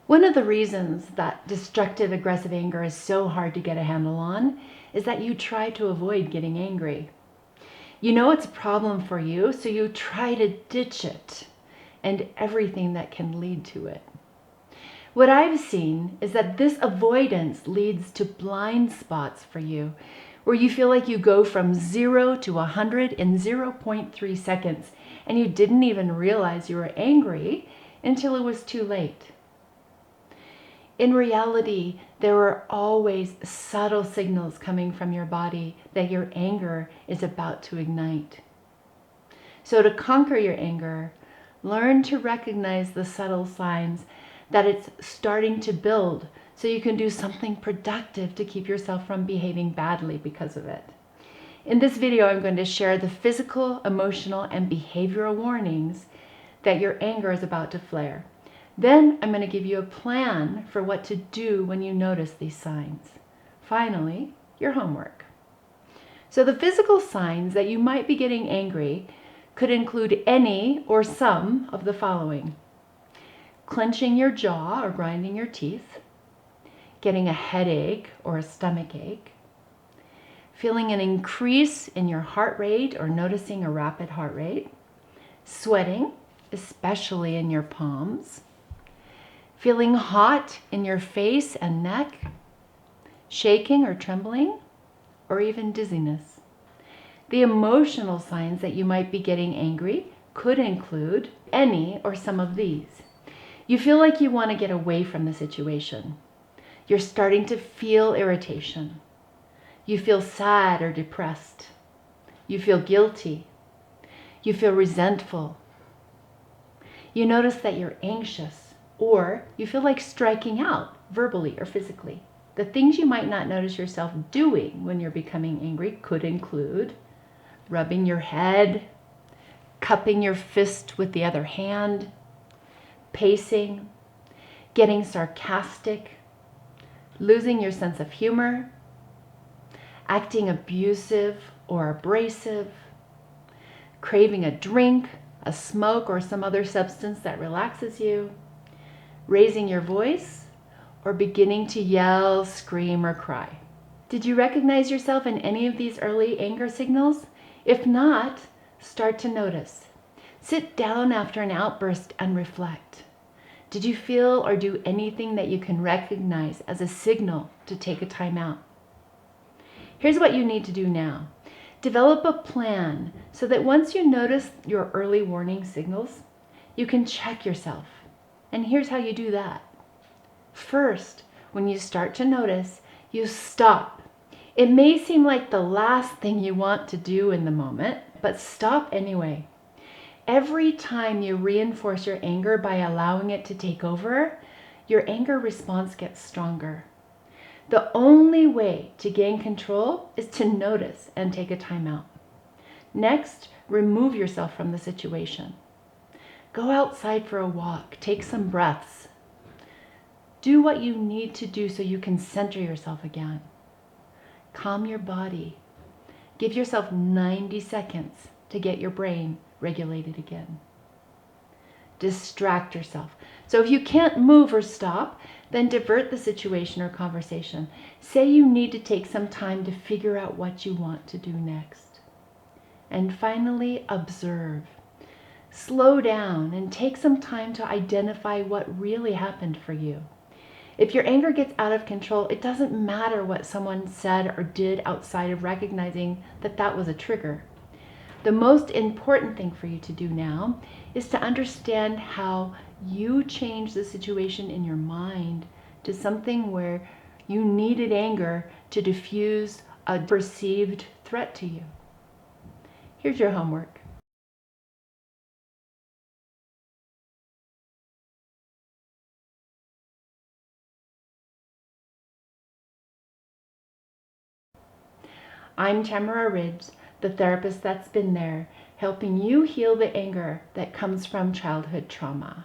One of the reasons that destructive, aggressive anger is so hard to get a handle on is that you try to avoid getting angry. You know it's a problem for you, so you try to ditch it and everything that can lead to it. What I've seen is that this avoidance leads to blind spots for you, where you feel like you go from 0 to 100 in 0.3 seconds, and you didn't even realize you were angry until it was too late. In reality, there are always subtle signals coming from your body that your anger is about to ignite. So to conquer your anger, learn to recognize the subtle signs that it's starting to build so you can do something productive to keep yourself from behaving badly because of it. In this video, I'm going to share the physical, emotional, and behavioral warnings that your anger is about to flare. Then I'm going to give you a plan for what to do when you notice these signs. Finally, your homework. So the physical signs that you might be getting angry could include any or some of the following: clenching your jaw or grinding your teeth, getting a headache or a stomach ache, feeling an increase in your heart rate or noticing a rapid heart rate, sweating, especially in your palms, feeling hot in your face and neck, shaking or trembling, or even dizziness. The emotional signs that you might be getting angry could include any or some of these. You feel like you want to get away from the situation. You're starting to feel irritation. You feel sad or depressed. You feel guilty. You feel resentful. You notice that you're anxious, or you feel like striking out verbally or physically. The things you might not notice yourself doing when you're becoming angry could include rubbing your head, cupping your fist with the other hand, pacing, getting sarcastic, losing your sense of humor, acting abusive or abrasive, craving a drink, a smoke, or some other substance that relaxes you, raising your voice, or beginning to yell, scream, or cry. Did you recognize yourself in any of these early anger signals? If not, start to notice. Sit down after an outburst and reflect. Did you feel or do anything that you can recognize as a signal to take a time out? Here's what you need to do now. Develop a plan so that once you notice your early warning signals, you can check yourself. And here's how you do that. First, when you start to notice, you stop. It may seem like the last thing you want to do in the moment, but stop anyway. Every time you reinforce your anger by allowing it to take over, your anger response gets stronger. The only way to gain control is to notice and take a time out. Next, remove yourself from the situation. Go outside for a walk, take some breaths. Do what you need to do so you can center yourself again. Calm your body. Give yourself 90 seconds to get your brain regulated again. Distract yourself. So if you can't move or stop, then divert the situation or conversation. Say you need to take some time to figure out what you want to do next. And finally, observe. Slow down and take some time to identify what really happened for you. If your anger gets out of control, it doesn't matter what someone said or did outside of recognizing that that was a trigger. The most important thing for you to do now is to understand how you change the situation in your mind to something where you needed anger to diffuse a perceived threat to you. Here's your homework. I'm Tamara Ridge, the therapist that's been there, helping you heal the anger that comes from childhood trauma.